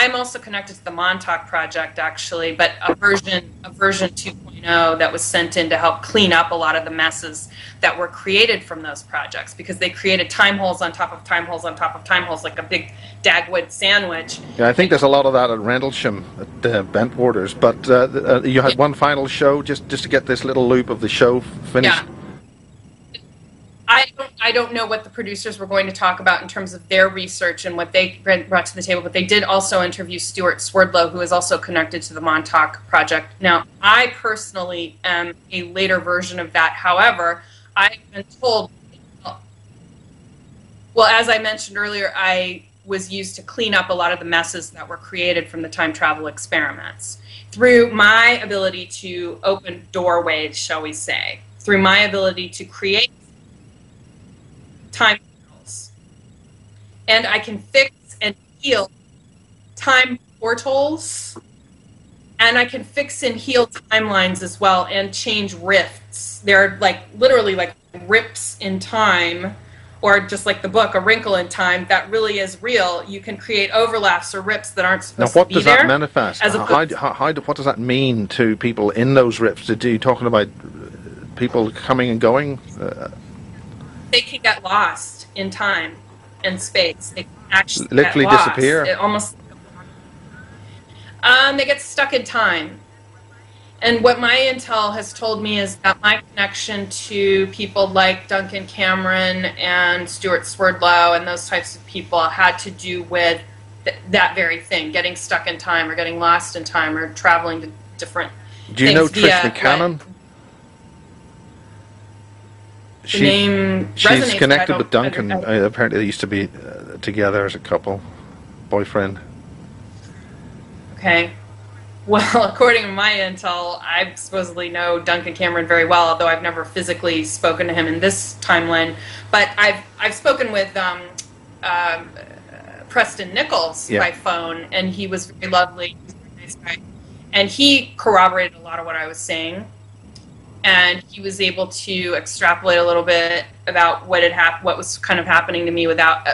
I'm also connected to the Montauk project, actually, but a version 2.0 that was sent in to help clean up a lot of the messes that were created from those projects, because they created time holes on top of time holes on top of time holes, like a big Dagwood sandwich. Yeah, I think there's a lot of that at Rendlesham, at Bentwaters. But you had one final show just to get this little loop of the show finished. Yeah. I don't know what the producers were going to talk about in terms of their research and what they brought to the table, but they did also interview Stuart Swerdlow, who is also connected to the Montauk project. Now, I personally am a later version of that. However, I've been told, well, as I mentioned earlier, I was used to clean up a lot of the messes that were created from the time travel experiments. Through my ability to open doorways, shall we say, through my ability to create time portals, and I can fix and heal time portals, and I can fix and heal timelines as well, and change rifts. They're like literally like rips in time, or just like the book, A Wrinkle in Time, that really is real. You can create overlaps or rips that aren't supposed to be there. Now, what does that manifest? What does that mean to people in those rips? Are you talking about people coming and going? They can get lost in time and space. They can actually literally get lost. Disappear. It almost. They get stuck in time. And what my intel has told me is that my connection to people like Duncan Cameron and Stuart Swerdlow and those types of people had to do with that very thing: getting stuck in time, or getting lost in time, or traveling to different. Do you know Trish McCannon? She's connected with Duncan. Apparently, they used to be together as a couple, boyfriend. Okay. Well, according to my intel, I supposedly know Duncan Cameron very well, although I've never physically spoken to him in this timeline. But I've spoken with Preston Nichols by phone, and he was very lovely. He was a very nice guy, and he corroborated a lot of what I was saying. And he was able to extrapolate a little bit about what was kind of happening to me without.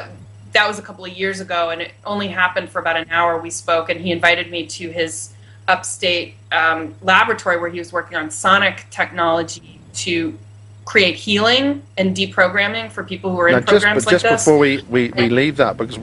That was a couple of years ago, and it only happened for about an hour. We spoke, and he invited me to his upstate laboratory where he was working on sonic technology to create healing and deprogramming for people who are in programs like this. Just before we leave that, because we're